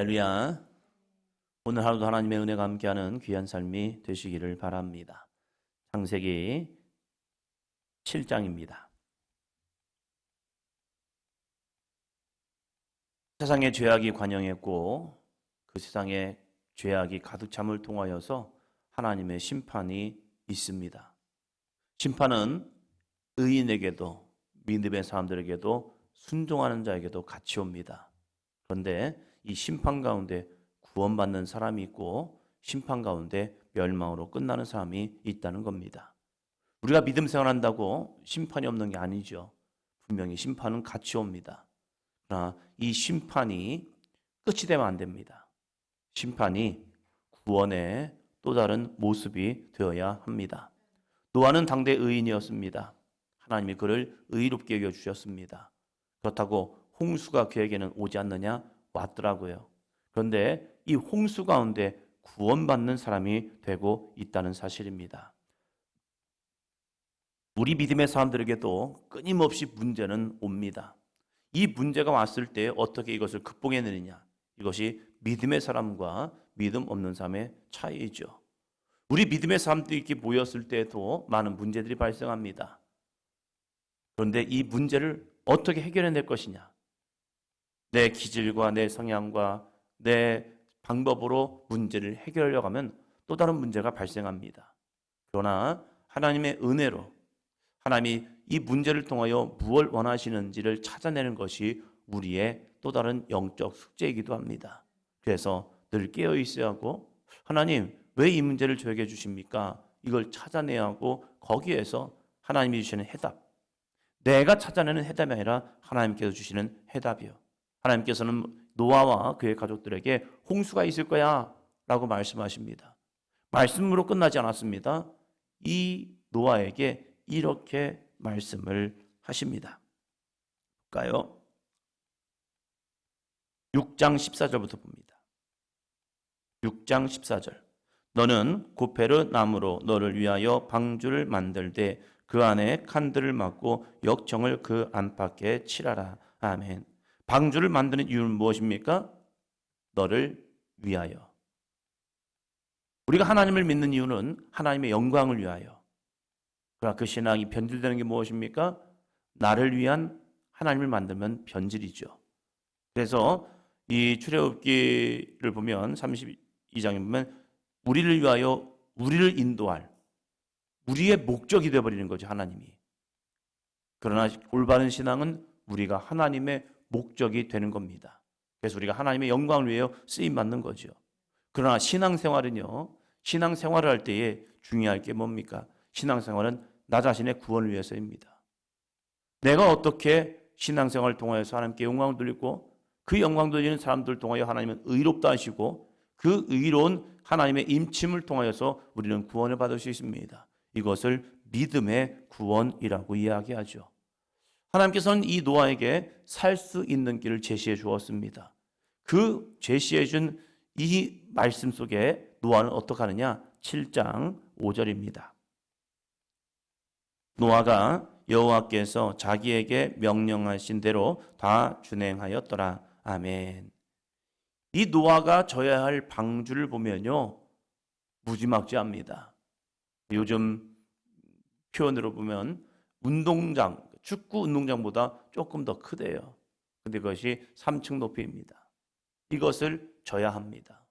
할렐루야. 오늘 하루도 하나님의 은혜가 함께하는 귀한 삶이 되시기를 바랍니다. 창세기 7장입니다. 세상에 죄악이 관영했고 그 세상에 죄악이 가득 참을 통하여서 하나님의 심판이 있습니다. 심판은 의인에게도 믿음의 사람들에게도 순종하는 자에게도 같이 옵니다. 그런데 이 심판 가운데 구원받는 사람이 있고 심판 가운데 멸망으로 끝나는 사람이 있다는 겁니다. 우리가 믿음 생활한다고 심판이 없는 게 아니죠. 분명히 심판은 같이 옵니다. 그러나 이 심판이 끝이 되면 안 됩니다. 심판이 구원의 또 다른 모습이 되어야 합니다. 노아는 당대 의인이었습니다. 하나님이 그를 의롭게 여겨주셨습니다. 그렇다고 홍수가 그에게는 오지 않느냐? 왔더라고요. 그런데 이 홍수 가운데 구원받는 사람이 되고 있다는 사실입니다. 우리 믿음의 사람들에게도 끊임없이 문제는 옵니다. 이 문제가 왔을 때 어떻게 이것을 극복해내느냐? 이것이 믿음의 사람과 믿음 없는 사람의 차이죠. 우리 믿음의 사람들이 이렇게 모였을 때에도 많은 문제들이 발생합니다. 그런데 이 문제를 어떻게 해결해낼 것이냐? 내 기질과 내 성향과 내 방법으로 문제를 해결하려고 하면 또 다른 문제가 발생합니다. 그러나 하나님의 은혜로 하나님이 이 문제를 통하여 무엇을 원하시는지를 찾아내는 것이 우리의 또 다른 영적 숙제이기도 합니다. 그래서 늘 깨어 있어야 하고 하나님 왜 이 문제를 저에게 주십니까? 이걸 찾아내야 하고 거기에서 하나님이 주시는 해답, 내가 찾아내는 해답이 아니라 하나님께서 주시는 해답이요. 하나님께서는 노아와 그의 가족들에게 홍수가 있을 거야 라고 말씀하십니다. 말씀으로 끝나지 않았습니다. 이 노아에게 이렇게 말씀을 하십니다. 볼까요? 6장 14절부터 봅니다. 6장 14절. 너는 고페르 나무로 너를 위하여 방주를 만들되 그 안에 칸들을 막고 역청을 그 안팎에 칠하라. 아멘. 방주를 만드는 이유는 무엇입니까? 너를 위하여. 우리가 하나님을 믿는 이유는 하나님의 영광을 위하여. 그러나 그 신앙이 변질되는 게 무엇입니까? 나를 위한 하나님을 만들면 변질이죠. 그래서 이 출애굽기를 보면 32장에 보면 우리를 위하여 우리를 인도할 우리의 목적이 되어버리는 거죠. 하나님이. 그러나 올바른 신앙은 우리가 하나님의 목적이 되는 겁니다. 그래서 우리가 하나님의 영광을 위하여 쓰임받는 거죠. 그러나 신앙생활은요. 신앙생활을 할 때에 중요할 게 뭡니까? 신앙생활은 나 자신의 구원을 위해서입니다. 내가 어떻게 신앙생활을 통하여서 하나님께 영광을 돌리고 그 영광 돌리는 사람들을 통하여 하나님은 의롭다 하시고 그 의로운 하나님의 임침을 통하여서 우리는 구원을 받을 수 있습니다. 이것을 믿음의 구원이라고 이야기하죠. 하나님께서는 이 노아에게 살 수 있는 길을 제시해 주었습니다. 그 제시해 준 이 말씀 속에 노아는 어떻게 하느냐? 7장 5절입니다. 노아가 여호와께서 자기에게 명령하신 대로 다 준행하였더라. 아멘. 이 노아가 져야 할 방주를 보면요. 무지막지합니다. 요즘 표현으로 보면 운동장, 축구 운동장보다 조금 더 크대요. 근데 그것이 3층 높이입니다. 이것을 져야 합니다.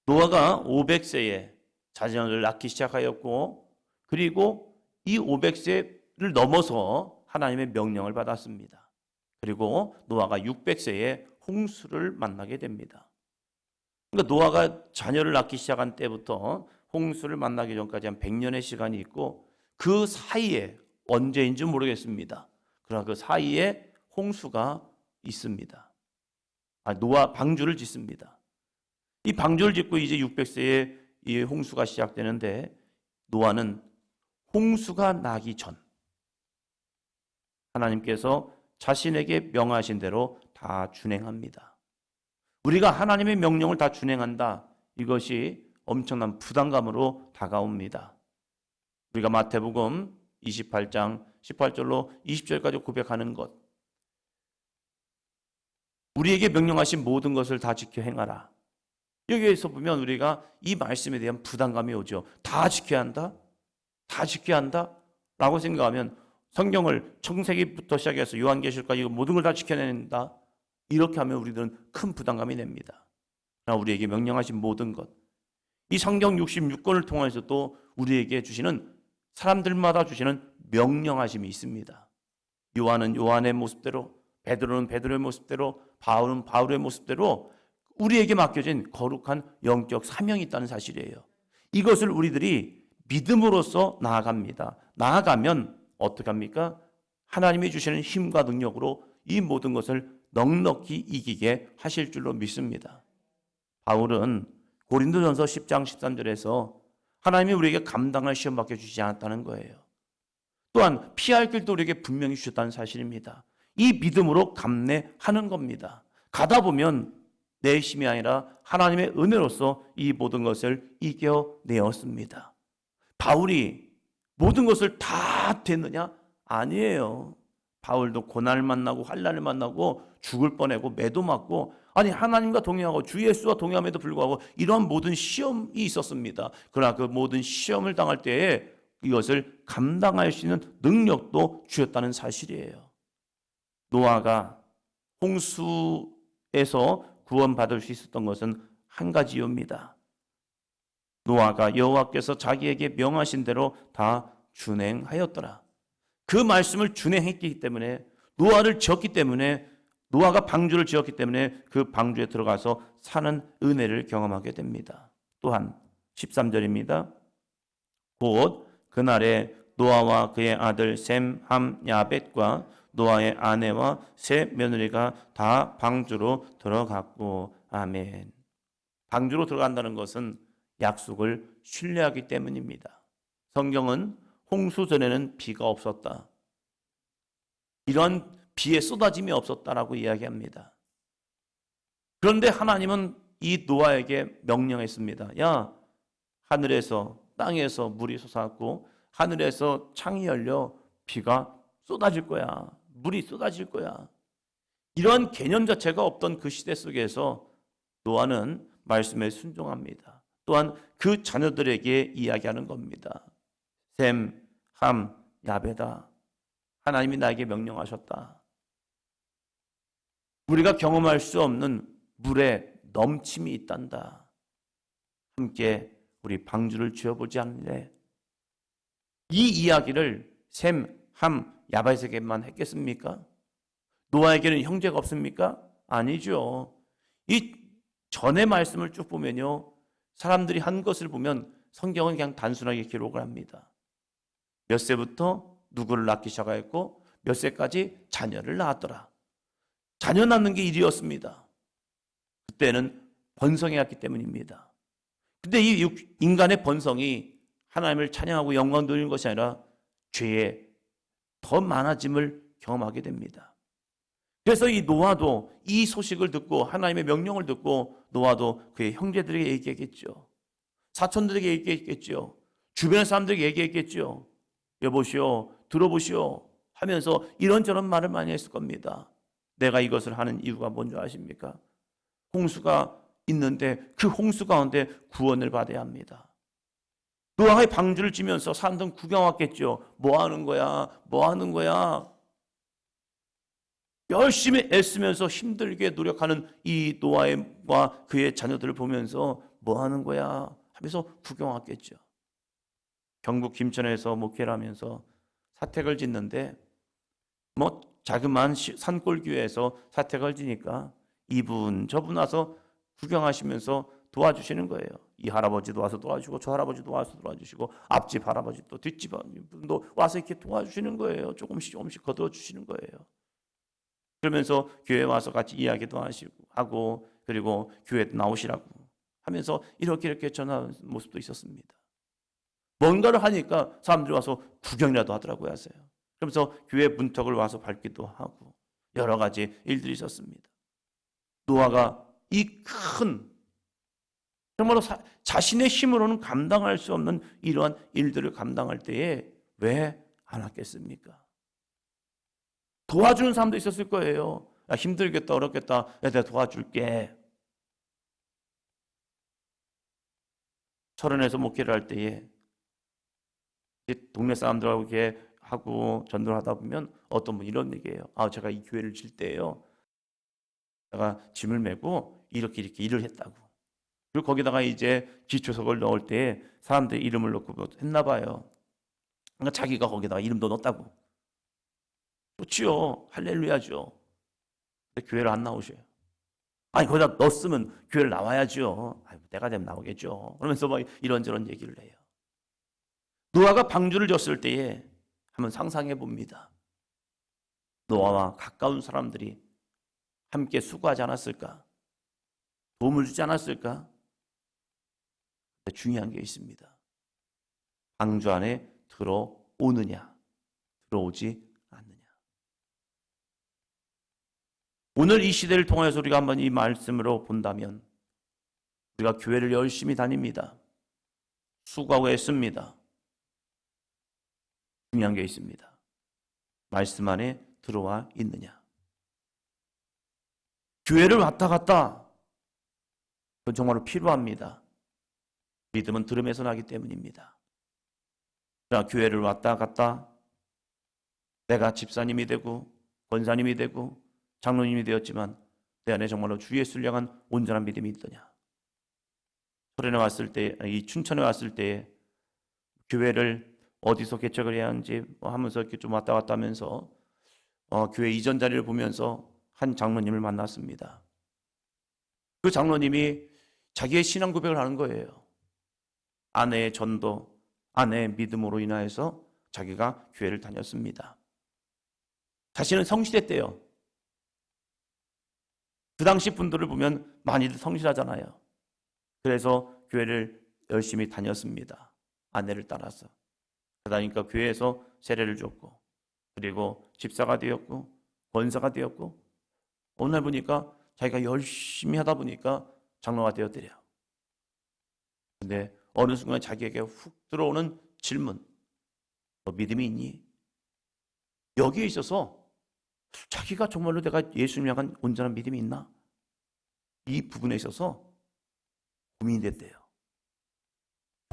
노아가 500세에 자녀를 낳기 시작하였고 그리고 이 500세를 넘어서 하나님의 명령을 받았습니다. 그리고 노아가 600세에 홍수를 만나게 됩니다. 그러니까 노아가 자녀를 낳기 시작한 때부터 홍수를 만나기 전까지 한 100년의 시간이 있고 그 사이에 언제인지 모르겠습니다. 그러나 그 사이에 홍수가 있습니다. 노아 방주를 짓습니다. 이 방주를 짓고 이제 600세에 이 홍수가 시작되는데 노아는 홍수가 나기 전 하나님께서 자신에게 명하신 대로 다 준행합니다. 우리가 하나님의 명령을 다 준행한다. 이것이 엄청난 부담감으로 다가옵니다. 우리가 마태복음 28장 18절로 20절까지 고백하는 것. 우리에게 명령하신 모든 것을 다 지켜 행하라. 여기에서 보면 우리가 이 말씀에 대한 부담감이 오죠. 다 지켜야 한다? 다 지켜야 한다? 라고 생각하면 성경을 창세기부터 시작해서 요한계시록까지 모든 걸 다 지켜야 된다. 이렇게 하면 우리들은 큰 부담감이 냅니다. 그러나 우리에게 명령하신 모든 것, 이 성경 66권을 통해서 또 우리에게 주시는, 사람들마다 주시는 명령하심이 있습니다. 요한은 요한의 모습대로, 베드로는 베드로의 모습대로, 바울은 바울의 모습대로 우리에게 맡겨진 거룩한 영적 사명이 있다는 사실이에요. 이것을 우리들이 믿음으로써 나아갑니다. 나아가면 어떻게 합니까? 하나님이 주시는 힘과 능력으로 이 모든 것을 넉넉히 이기게 하실 줄로 믿습니다. 바울은 고린도전서 10장 13절에서 하나님이 우리에게 감당할 시험밖에 주지 않았다는 거예요. 또한 피할 길도 우리에게 분명히 주셨다는 사실입니다. 이 믿음으로 감내하는 겁니다. 가다 보면 내 힘이 아니라 하나님의 은혜로서 이 모든 것을 이겨내었습니다. 바울이 모든 것을 다 됐느냐? 아니에요. 바울도 고난을 만나고 환난을 만나고 죽을 뻔하고 매도 맞고, 아니 하나님과 동행하고 주 예수와 동행함에도 불구하고 이러한 모든 시험이 있었습니다. 그러나 그 모든 시험을 당할 때에 이것을 감당할 수 있는 능력도 주셨다는 사실이에요. 노아가 홍수에서 구원받을 수 있었던 것은 한 가지입니다. 노아가 여호와께서 자기에게 명하신 대로 다 준행하였더라. 그 말씀을 준행했기 때문에, 노아를 지었기 때문에, 노아가 방주를 지었기 때문에 그 방주에 들어가서 사는 은혜를 경험하게 됩니다. 또한 13절입니다. 곧 그날에 노아와 그의 아들 셈, 함, 야벳과 노아의 아내와 세 며느리가 다 방주로 들어갔고. 아멘. 방주로 들어간다는 것은 약속을 신뢰하기 때문입니다. 성경은 홍수 전에는 비가 없었다, 이런 비의 쏟아짐이 없었다라고 이야기합니다. 그런데 하나님은 이 노아에게 명령했습니다. 야, 하늘에서 땅에서 물이 솟았고 하늘에서 창이 열려 비가 쏟아질 거야. 물이 쏟아질 거야. 이런 개념 자체가 없던 그 시대 속에서 노아는 말씀에 순종합니다. 또한 그 자녀들에게 이야기하는 겁니다. 셈, 함, 야베다. 하나님이 나에게 명령하셨다. 우리가 경험할 수 없는 물의 넘침이 있단다. 함께 우리 방주를 지어보지 않을래? 이 이야기를 셈, 함, 야벳에게만 했겠습니까? 노아에게는 형제가 없습니까? 아니죠. 이 전의 말씀을 쭉 보면요, 사람들이 한 것을 보면 성경은 그냥 단순하게 기록을 합니다. 몇 세부터 누구를 낳기 시작하였고 몇 세까지 자녀를 낳았더라. 자녀 낳는 게 일이었습니다. 그때는 번성해왔기 때문입니다. 근데 이 인간의 번성이 하나님을 찬양하고 영광 돌리는 것이 아니라 죄에 더 많아짐을 경험하게 됩니다. 그래서 이 노아도 이 소식을 듣고, 하나님의 명령을 듣고 노아도 그의 형제들에게 얘기했겠죠. 사촌들에게 얘기했겠죠. 주변의 사람들에게 얘기했겠죠. 여보시오, 들어보시오 하면서 이런저런 말을 많이 했을 겁니다. 내가 이것을 하는 이유가 뭔지 아십니까? 홍수가 있는데 그 홍수 가운데 구원을 받아야 합니다. 노아의 방주를 지면서 사람들은 구경 왔겠죠. 뭐 하는 거야? 뭐 하는 거야? 열심히 애쓰면서 힘들게 노력하는 이 노아와 그의 자녀들을 보면서 뭐 하는 거야? 하면서 구경 왔겠죠. 경북 김천에서 목회를 하면서 사택을 짓는데 뭐 자그마한 산골교회에서 사택을 지니까 이분 저분 와서 구경하시면서 도와주시는 거예요. 이 할아버지도 와서 도와주고 저 할아버지도 와서 도와주시고 앞집 할아버지도 뒷집 분도 와서 이렇게 도와주시는 거예요. 조금씩 거들어 주시는 거예요. 그러면서 교회 와서 같이 이야기도 하고 그리고 교회 나오시라고 하면서 이렇게 전하는 모습도 있었습니다. 뭔가를 하니까 사람들이 와서 구경이라도 하더라고요. 하세요. 그러면서 교회 문턱을 와서 밟기도 하고 여러 가지 일들이 있었습니다. 노아가 이 큰, 정말로 자신의 힘으로는 감당할 수 없는 이러한 일들을 감당할 때에 왜 안 왔겠습니까? 도와주는 사람도 있었을 거예요. 야, 힘들겠다, 어렵겠다. 야, 내가 도와줄게. 철원에서 목회를 할 때에 동네 사람들하고 이렇게 하고 전도를 하다 보면 어떤 분 이런 얘기예요. 아, 제가 이 교회를 질 때예요. 제가 짐을 메고 이렇게 일을 했다고. 그리고 거기다가 이제 기초석을 넣을 때 사람들이 이름을 넣고 했나 봐요. 그러니까 자기가 거기다가 이름도 넣었다고. 좋지요. 할렐루야죠. 근데 교회를 안 나오셔요. 아니, 거기다 넣었으면 교회를 나와야죠. 아니, 때가 되면 나오겠죠. 그러면서 막 이런저런 얘기를 해요. 노아가 방주를 졌을 때에 한번 상상해 봅니다. 노아와 가까운 사람들이 함께 수고하지 않았을까? 도움을 주지 않았을까? 중요한 게 있습니다. 방주 안에 들어오느냐, 들어오지 않느냐. 오늘 이 시대를 통해서 우리가 한번 이 말씀으로 본다면 우리가 교회를 열심히 다닙니다. 수고하고 애씁니다. 중요한 게 있습니다. 말씀 안에 들어와 있느냐. 교회를 왔다 갔다 그건 정말로 필요합니다. 믿음은 들음에서 나기 때문입니다. 자, 교회를 왔다 갔다 내가 집사님이 되고 권사님이 되고 장로님이 되었지만 내 안에 정말로 주 예수를 향한 온전한 믿음이 있더냐. 철원에 왔을 때, 이 춘천에 왔을 때 교회를 어디서 개척을 해야 하는지 하면서 이렇게 좀 왔다 갔다 하면서 교회 이전 자리를 보면서 한 장로님을 만났습니다. 그 장로님이 자기의 신앙 고백을 하는 거예요. 아내의 전도, 아내의 믿음으로 인하여서 자기가 교회를 다녔습니다. 자신은 성실했대요. 그 당시 분들을 보면 많이들 성실하잖아요. 그래서 교회를 열심히 다녔습니다. 아내를 따라서. 그러니까 교회에서 세례를 줬고 그리고 집사가 되었고 권사가 되었고 어느 날 보니까 자기가 열심히 하다 보니까 장로가 되었더래요. 근데 어느 순간 자기에게 훅 들어오는 질문, 너 믿음이 있니? 여기에 있어서 자기가 정말로 내가 예수님 향한 온전한 믿음이 있나? 이 부분에 있어서 고민이 됐대요.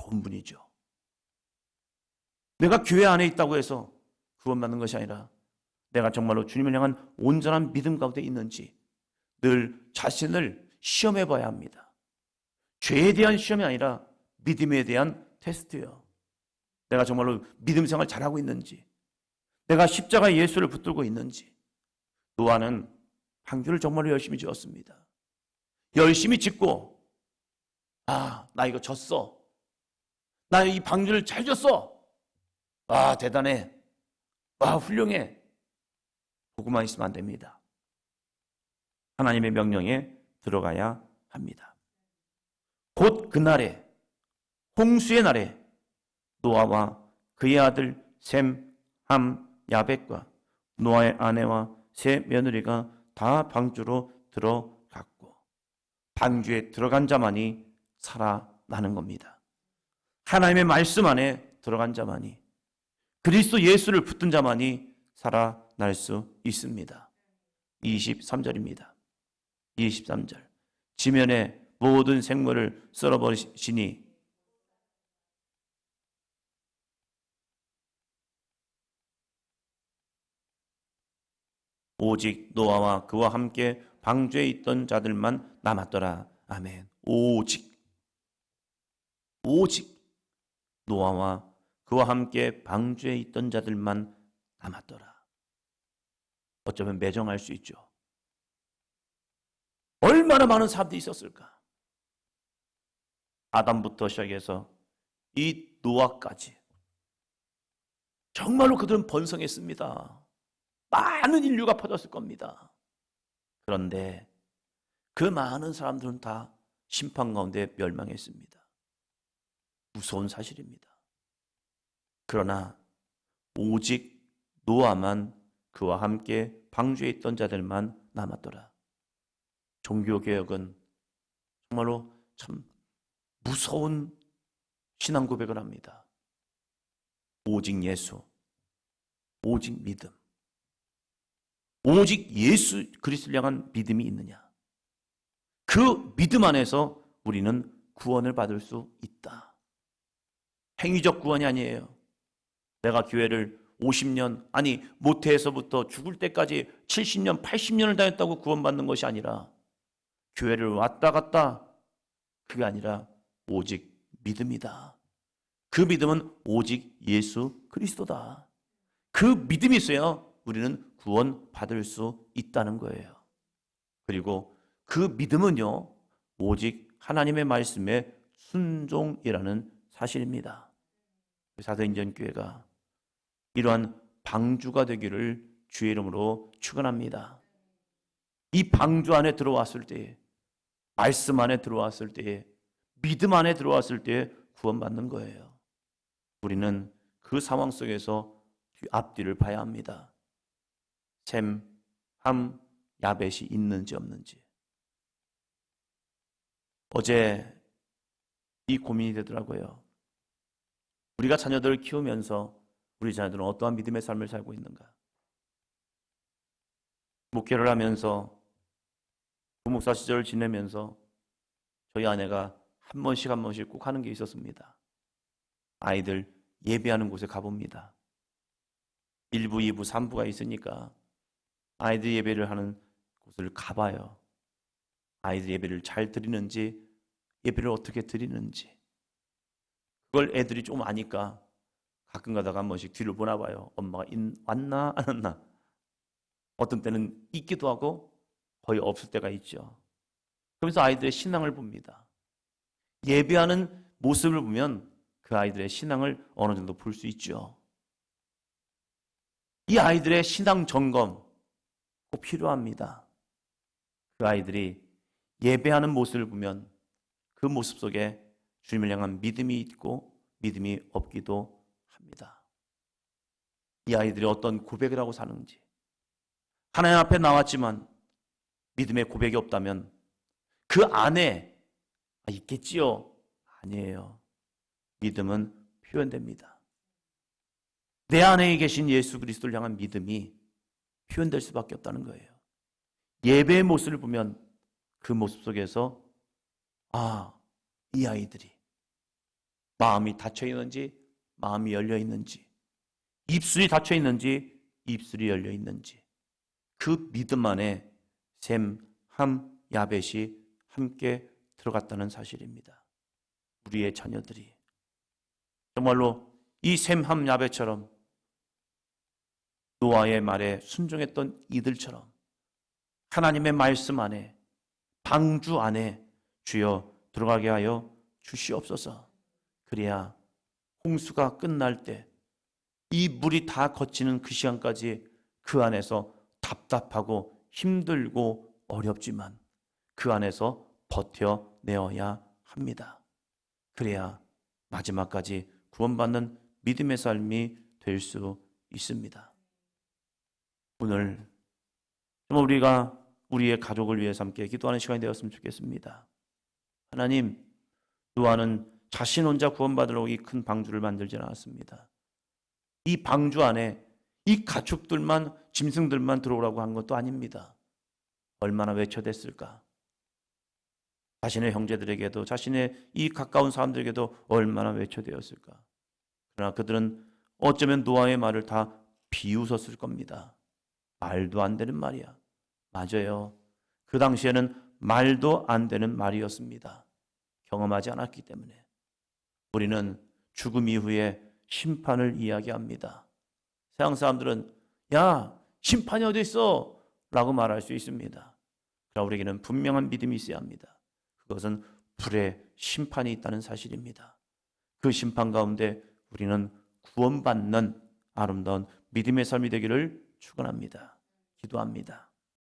좋은 분이죠. 내가 교회 안에 있다고 해서 구원받는 것이 아니라 내가 정말로 주님을 향한 온전한 믿음 가운데 있는지 늘 자신을 시험해 봐야 합니다. 죄에 대한 시험이 아니라 믿음에 대한 테스트예요. 내가 정말로 믿음 생활 잘하고 있는지, 내가 십자가 예수를 붙들고 있는지. 노아는 방주를 정말로 열심히 지었습니다. 열심히 짓고 나 이거 졌어. 나 이 방주를 잘 졌어. 대단해. 훌륭해. 보고만 있으면 안 됩니다. 하나님의 명령에 들어가야 합니다. 곧 그날에 홍수의 날에 노아와 그의 아들 셈, 함, 야벳과 노아의 아내와 세 며느리가 다 방주로 들어갔고 방주에 들어간 자만이 살아나는 겁니다. 하나님의 말씀 안에 들어간 자만이, 그리스도 예수를 붙든 자만이 살아날 수 있습니다. 23절입니다. 23절. 지면의 모든 생물을 썰어버리시니 오직 노아와 그와 함께 방주에 있던 자들만 남았더라. 아멘. 오직 노아와 그와 함께 방주에 있던 자들만 남았더라. 어쩌면 매정할 수 있죠. 얼마나 많은 사람들이 있었을까? 아담부터 시작해서 이 노아까지 정말로 그들은 번성했습니다. 많은 인류가 퍼졌을 겁니다. 그런데 그 많은 사람들은 다 심판 가운데 멸망했습니다. 무서운 사실입니다. 그러나 오직 노아만 그와 함께 방주에 있던 자들만 남았더라. 종교개혁은 정말로 참 무서운 신앙 고백을 합니다. 오직 예수, 오직 믿음. 오직 예수 그리스도를 향한 믿음이 있느냐? 그 믿음 안에서 우리는 구원을 받을 수 있다. 행위적 구원이 아니에요. 내가 교회를 50년, 아니 모태에서부터 죽을 때까지 70년, 80년을 다녔다고 구원받는 것이 아니라, 교회를 왔다 갔다, 그게 아니라 오직 믿음이다. 그 믿음은 오직 예수 그리스도다. 그 믿음이 있어야 우리는 구원받을 수 있다는 거예요. 그리고 그 믿음은요, 오직 하나님의 말씀에 순종이라는 사실입니다. 사도행전 교회가 이러한 방주가 되기를 주의 이름으로 축원합니다. 이 방주 안에 들어왔을 때에, 말씀 안에 들어왔을 때에, 믿음 안에 들어왔을 때에 구원받는 거예요. 우리는 그 상황 속에서 앞뒤를 봐야 합니다. 셈, 함, 야벳이 있는지 없는지. 어제 이 고민이 되더라고요. 우리가 자녀들을 키우면서 우리 자녀들은 어떠한 믿음의 삶을 살고 있는가? 목회를 하면서 부목사 시절을 지내면서 저희 아내가 한 번씩 꼭 하는 게 있었습니다. 아이들 예배하는 곳에 가봅니다. 1부, 2부, 3부가 있으니까 아이들 예배를 하는 곳을 가봐요. 아이들 예배를 잘 드리는지, 예배를 어떻게 드리는지. 그걸 애들이 좀 아니까 가끔 가다가 한 번씩 뒤를 보나봐요. 엄마가 왔나 안 왔나. 어떤 때는 있기도 하고 거의 없을 때가 있죠. 그러면서 아이들의 신앙을 봅니다. 예배하는 모습을 보면 그 아이들의 신앙을 어느 정도 볼 수 있죠. 이 아이들의 신앙 점검 꼭 필요합니다. 그 아이들이 예배하는 모습을 보면 그 모습 속에 주님을 향한 믿음이 있고 믿음이 없기도 합니다. 이 아이들이 어떤 고백을 하고 사는지, 하나님 앞에 나왔지만 믿음의 고백이 없다면 그 안에 있겠지요? 아니에요. 믿음은 표현됩니다. 내 안에 계신 예수 그리스도를 향한 믿음이 표현될 수밖에 없다는 거예요. 예배의 모습을 보면 그 모습 속에서 이 아이들이 마음이 닫혀 있는지, 마음이 열려 있는지, 입술이 닫혀 있는지, 입술이 열려 있는지, 그 믿음 안에 셈, 함, 야벳이 함께 들어갔다는 사실입니다. 우리의 자녀들이 정말로 이 셈, 함, 야벳처럼 노아의 말에 순종했던 이들처럼 하나님의 말씀 안에, 방주 안에 주여 들어가게 하여 주시옵소서. 그래야 홍수가 끝날 때 이 물이 다 거치는 그 시간까지 그 안에서 답답하고 힘들고 어렵지만 그 안에서 버텨내어야 합니다. 그래야 마지막까지 구원받는 믿음의 삶이 될 수 있습니다. 오늘 우리가 우리의 가족을 위해서 함께 기도하는 시간이 되었으면 좋겠습니다. 하나님, 노아는 자신 혼자 구원받으려고 이 큰 방주를 만들지 않았습니다. 이 방주 안에 이 가축들만, 짐승들만 들어오라고 한 것도 아닙니다. 얼마나 외쳐댔을까? 자신의 형제들에게도, 자신의 이 가까운 사람들에게도 얼마나 외쳐대었을까? 그러나 그들은 어쩌면 노아의 말을 다 비웃었을 겁니다. 말도 안 되는 말이야. 맞아요. 그 당시에는 말도 안 되는 말이었습니다. 경험하지 않았기 때문에. 우리는 죽음 이후에 심판을 이야기합니다. 세상 사람들은 야, 심판이 어디 있어? 라고 말할 수 있습니다. 그러나 우리에게는 분명한 믿음이 있어야 합니다. 그것은 불의 심판이 있다는 사실입니다. 그 심판 가운데 우리는 구원받는 아름다운 믿음의 삶이 되기를 축원합니다. 기도합니다.